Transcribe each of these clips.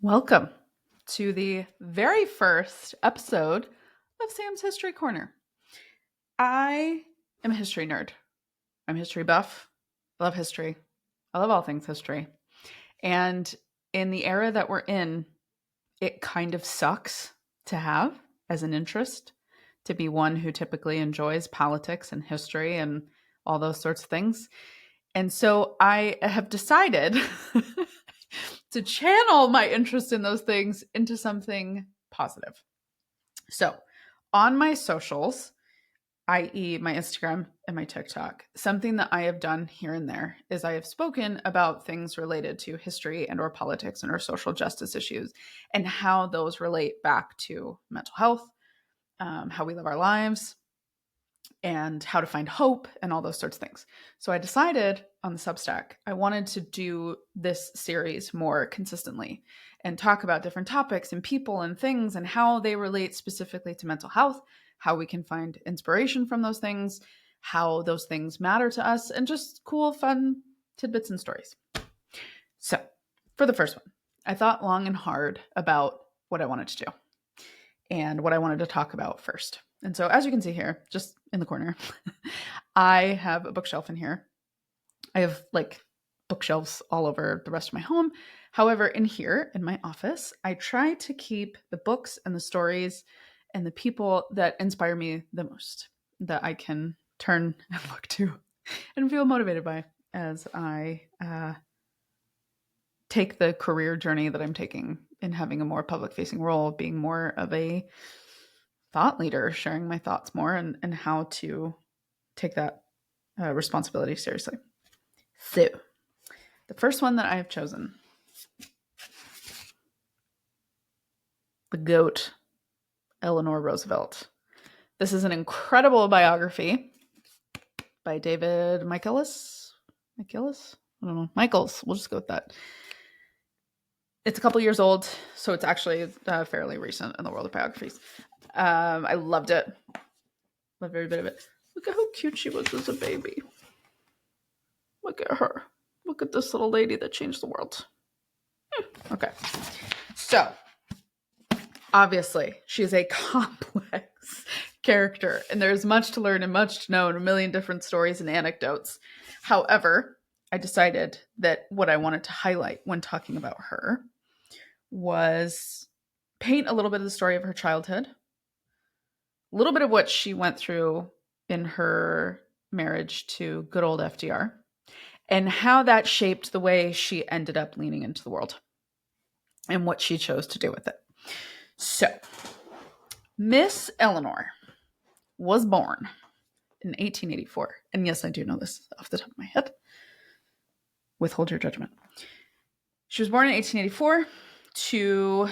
Welcome to the very first episode of Sam's History Corner. I am a history nerd. I'm a history buff. I love history. I love all things history. And in the era that we're in, it kind of sucks to have as an interest to be one who typically enjoys politics and history and all those sorts of things. And so I have decided to channel my interest in those things into something positive. So, on my socials, i.e., my Instagram and my TikTok, something that I have done here and there is I have spoken about things related to history and or politics and or social justice issues and how those relate back to mental health, how we live our lives, and how to find hope and all those sorts of things. So I decided on the Substack, I wanted to do this series more consistently and talk about different topics and people and things and how they relate specifically to mental health, how we can find inspiration from those things, how those things matter to us, and just cool, fun tidbits and stories. So for the first one, I thought long and hard about what I wanted to do and what I wanted to talk about first. And so, as you can see here, just in the corner, I have a bookshelf in here. I have like bookshelves all over the rest of my home. However, in here, in my office, I try to keep the books and the stories and the people that inspire me the most, that I can turn and look to and feel motivated by as I take the career journey that I'm taking in having a more public facing role, being more of a thought leader, sharing my thoughts more and how to take that responsibility seriously. So, the first one that I have chosen, the GOAT, Eleanor Roosevelt. This is an incredible biography by David Michaelis. I don't know. Michaels. We'll just go with that. It's a couple years old, so it's actually fairly recent in the world of biographies. I loved it. Loved every bit of it. Look at how cute she was as a baby. Look at her. Look at this little lady that changed the world. Okay. So, obviously, she's a complex character, and there's much to learn and much to know and a million different stories and anecdotes. However, I decided that what I wanted to highlight when talking about her was paint a little bit of the story of her childhood, a little bit of what she went through in her marriage to good old FDR, and how that shaped the way she ended up leaning into the world and what she chose to do with it. So, Miss Eleanor was born in 1884. And yes, I do know this off the top of my head. Withhold your judgment. She was born in 1884 to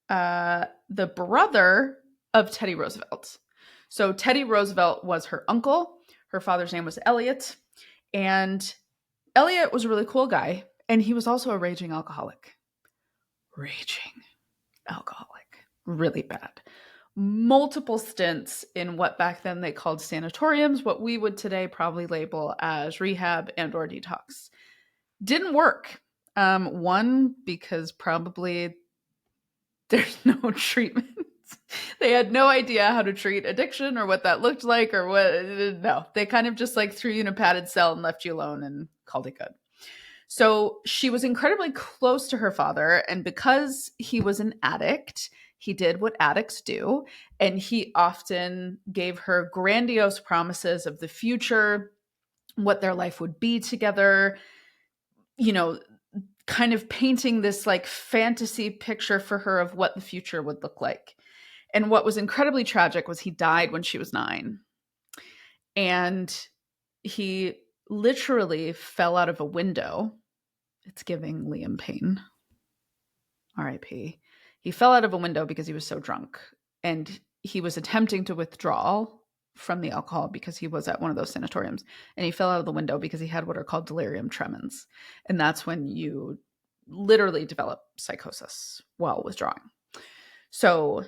the brother of Teddy Roosevelt. So Teddy Roosevelt was her uncle. Her father's name was Elliot. And Elliot was a really cool guy. And he was also a raging alcoholic. Really bad. Multiple stints in what back then they called sanatoriums, what we would today probably label as rehab and or detox. Didn't work. One, because probably there's no treatment. They had no idea how to treat addiction or what that looked like or what. No, they kind of just like threw you in a padded cell and left you alone and called it good. So she was incredibly close to her father. And because he was an addict, he did what addicts do. And he often gave her grandiose promises of the future, what their life would be together, you know, kind of painting this like fantasy picture for her of what the future would look like. And what was incredibly tragic was he died when she was 9. And he literally fell out of a window. It's giving Liam Payne. R.I.P. He fell out of a window because he was so drunk. And he was attempting to withdraw from the alcohol because he was at one of those sanatoriums. And he fell out of the window because he had what are called delirium tremens. And that's when you literally develop psychosis while withdrawing. So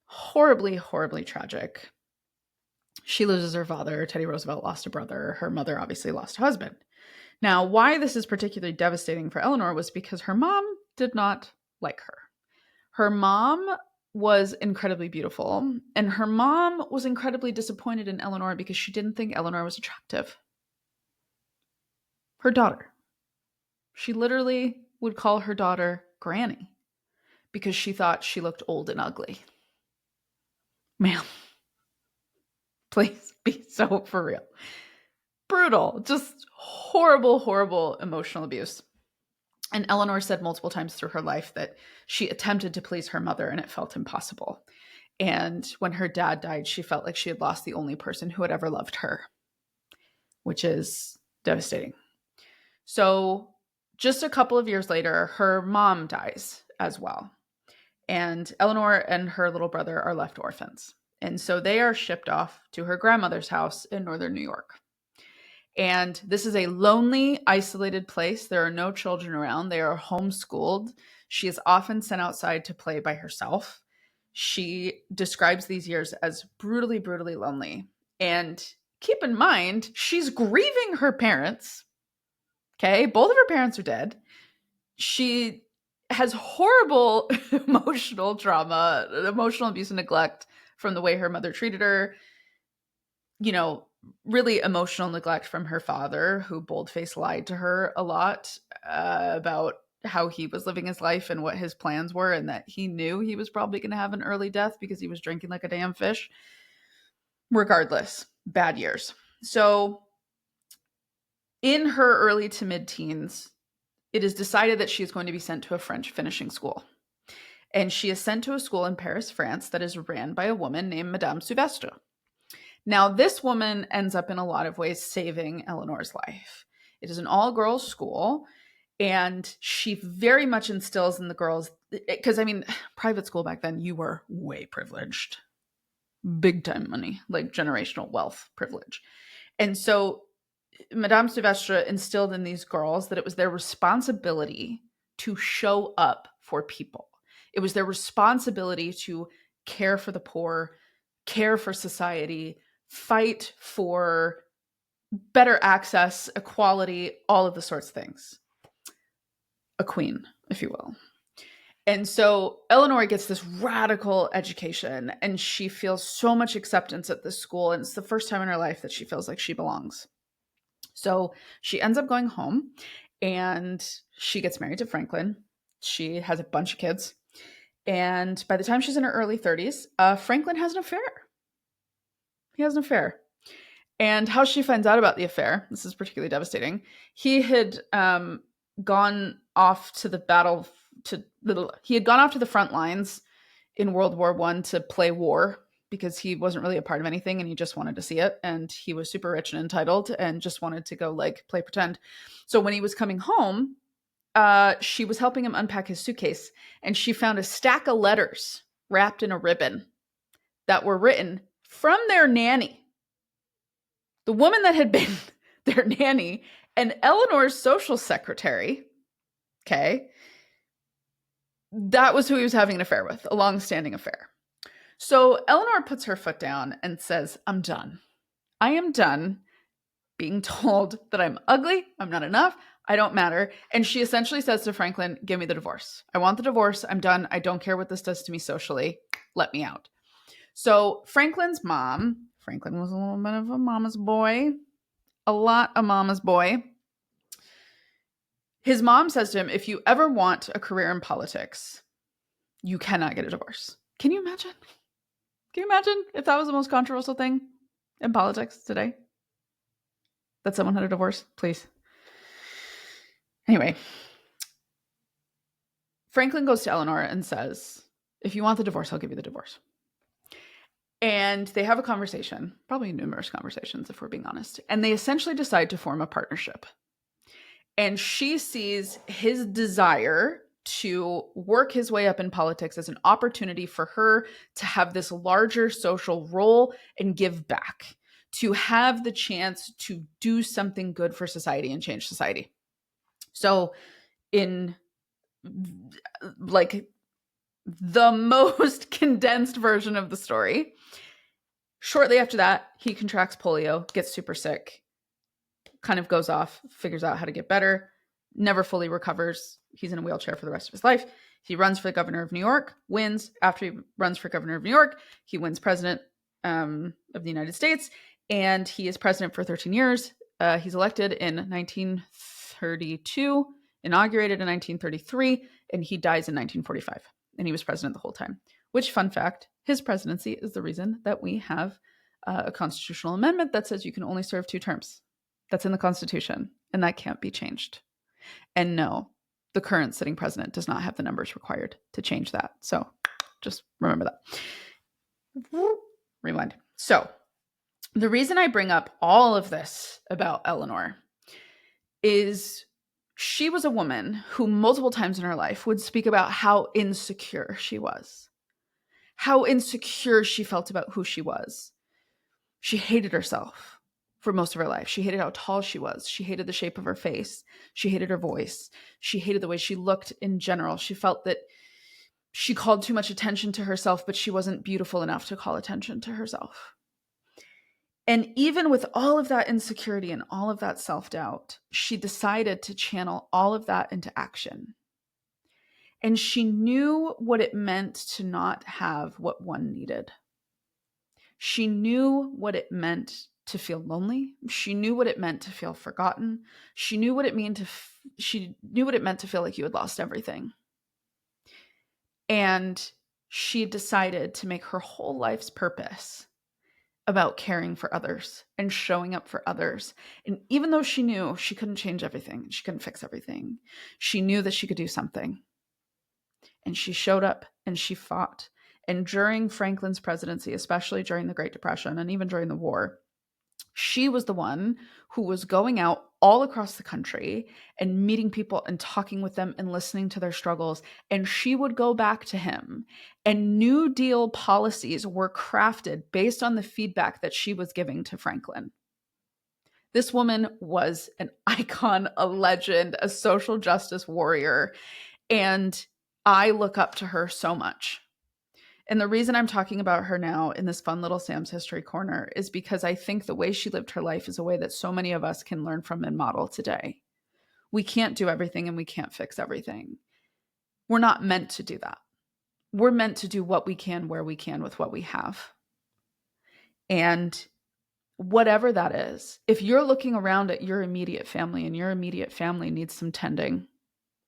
horribly, horribly tragic. She loses her father. Teddy Roosevelt lost a brother. Her mother obviously lost a husband. Now, why this is particularly devastating for Eleanor was because her mom did not like her. Her mom was incredibly beautiful, and her mom was incredibly disappointed in Eleanor because she didn't think Eleanor was attractive. Her daughter. She literally would call her daughter Granny because she thought she looked old and ugly. Ma'am, please be so for real. Brutal, just horrible, horrible emotional abuse. And Eleanor said multiple times through her life that she attempted to please her mother and it felt impossible. And when her dad died, she felt like she had lost the only person who had ever loved her, which is devastating. So just a couple of years later, her mom dies as well. And Eleanor and her little brother are left orphans. And so they are shipped off to her grandmother's house in northern New York. And this is a lonely, isolated place. There are no children around. They are homeschooled. She is often sent outside to play by herself. She describes these years as brutally, brutally lonely. And keep in mind, she's grieving her parents. Okay, both of her parents are dead. She has horrible emotional trauma, emotional abuse and neglect from the way her mother treated her. You know, really emotional neglect from her father, who boldface lied to her a lot about how he was living his life and what his plans were, and that he knew he was probably going to have an early death because he was drinking like a damn fish. Regardless, bad years. So in her early to mid-teens, it is decided that she is going to be sent to a French finishing school. And she is sent to a school in Paris, France, that is ran by a woman named Madame Souvestre. Now, this woman ends up in a lot of ways saving Eleanor's life. It is an all-girls school, and she very much instills in the girls, because, I mean, private school back then, you were way privileged. Big time money, like generational wealth privilege. And so Madame Souvestre instilled in these girls that it was their responsibility to show up for people. It was their responsibility to care for the poor, care for society, fight for better access, equality, all of the sorts of things. A queen, if you will. And so Eleanor gets this radical education, and she feels so much acceptance at this school. And it's the first time in her life that she feels like she belongs. So she ends up going home, and she gets married to Franklin. She has a bunch of kids. And by the time she's in her early 30s, Franklin has an affair. He has an affair. And how she finds out about the affair, this is particularly devastating. He had gone off to the front lines in World War I to play war, because he wasn't really a part of anything and he just wanted to see it. And he was super rich and entitled and just wanted to go like play pretend. So when he was coming home, she was helping him unpack his suitcase, and she found a stack of letters wrapped in a ribbon that were written from their nanny. The woman that had been their nanny and Eleanor's social secretary. Okay. That was who he was having an affair with, a long-standing affair. So Eleanor puts her foot down and says, I'm done. I am done being told that I'm ugly, I'm not enough, I don't matter. And she essentially says to Franklin, give me the divorce. I want the divorce. I'm done. I don't care what this does to me socially. Let me out. So Franklin's mom, Franklin was a little bit of a mama's boy, a lot of mama's boy. His mom says to him, if you ever want a career in politics, you cannot get a divorce. Can you imagine? Can you imagine if that was the most controversial thing in politics today? That someone had a divorce? Please. Anyway, Franklin goes to Eleanor and says, if you want the divorce, I'll give you the divorce. And they have a conversation, probably numerous conversations, if we're being honest. And they essentially decide to form a partnership. And she sees his desire to work his way up in politics as an opportunity for her to have this larger social role and give back, to have the chance to do something good for society and change society. So in like the most condensed version of the story, shortly after that, he contracts polio, gets super sick, kind of goes off, figures out how to get better, never fully recovers. He's in a wheelchair for the rest of his life. He runs for the governor of New York, wins. After he runs for governor of New York, he wins president of the United States, and he is president for 13 years. He's elected in 1932, inaugurated in 1933, and he dies in 1945. And he was president the whole time. Which, fun fact, his presidency is the reason that we have a constitutional amendment that says you can only serve 2 terms. That's in the Constitution, and that can't be changed. And no, the current sitting president does not have the numbers required to change that. So just remember that. Rewind. So the reason I bring up all of this about Eleanor is she was a woman who multiple times in her life would speak about how insecure she was, how insecure she felt about who she was. She hated herself for most of her life. She hated how tall she was. She hated the shape of her face. She hated her voice. She hated the way she looked in general. She felt that she called too much attention to herself, but she wasn't beautiful enough to call attention to herself. And even with all of that insecurity and all of that self-doubt, she decided to channel all of that into action. And she knew what it meant to not have what one needed. She knew what it meant to feel lonely. She knew what it meant to feel forgotten. She knew what it meant to feel like you had lost everything. And she decided to make her whole life's purpose about caring for others and showing up for others. And even though she knew she couldn't change everything, she couldn't fix everything, she knew that she could do something. And she showed up and she fought. And during Franklin's presidency, especially during the Great Depression and even during the war, she was the one who was going out all across the country and meeting people and talking with them and listening to their struggles. And she would go back to him, and New Deal policies were crafted based on the feedback that she was giving to Franklin. This woman was an icon, a legend, a social justice warrior, and I look up to her so much. And the reason I'm talking about her now in this fun little Sam's History Corner is because I think the way she lived her life is a way that so many of us can learn from and model today. We can't do everything and we can't fix everything. We're not meant to do that. We're meant to do what we can, where we can, with what we have. And whatever that is, if you're looking around at your immediate family and your immediate family needs some tending,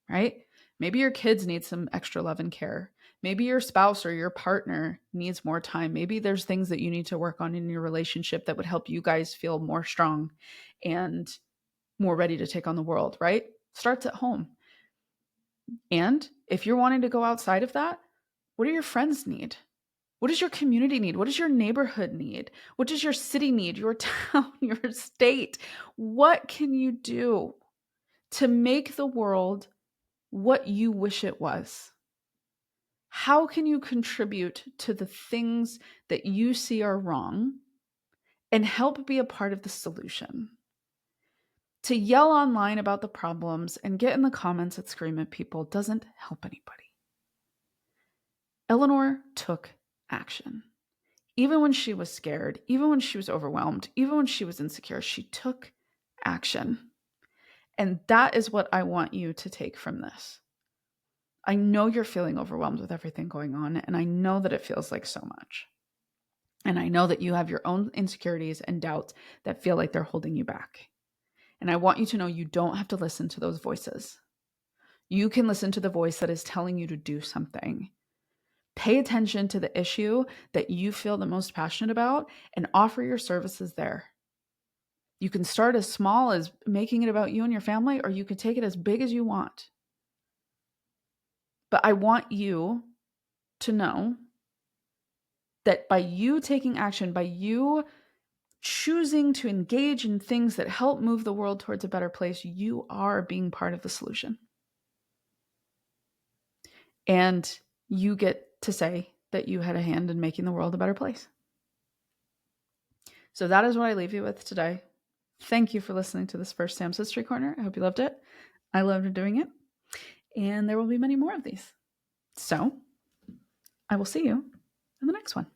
right? Maybe your kids need some extra love and care. Maybe your spouse or your partner needs more time. Maybe there's things that you need to work on in your relationship that would help you guys feel more strong and more ready to take on the world, right? Starts at home. And if you're wanting to go outside of that, what do your friends need? What does your community need? What does your neighborhood need? What does your city need? Your town, your state? What can you do to make the world what you wish it was? How can you contribute to the things that you see are wrong and help be a part of the solution? To yell online about the problems and get in the comments and scream at people doesn't help anybody. Eleanor took action. Even when she was scared, even when she was overwhelmed, even when she was insecure, she took action. And that is what I want you to take from this. I know you're feeling overwhelmed with everything going on, and I know that it feels like so much. And I know that you have your own insecurities and doubts that feel like they're holding you back. And I want you to know you don't have to listen to those voices. You can listen to the voice that is telling you to do something. Pay attention to the issue that you feel the most passionate about and offer your services there. You can start as small as making it about you and your family, or you can take it as big as you want. But I want you to know that by you taking action, by you choosing to engage in things that help move the world towards a better place, you are being part of the solution. And you get to say that you had a hand in making the world a better place. So that is what I leave you with today. Thank you for listening to this first Sam's History Corner. I hope you loved it. I loved doing it. And there will be many more of these. So I will see you in the next one.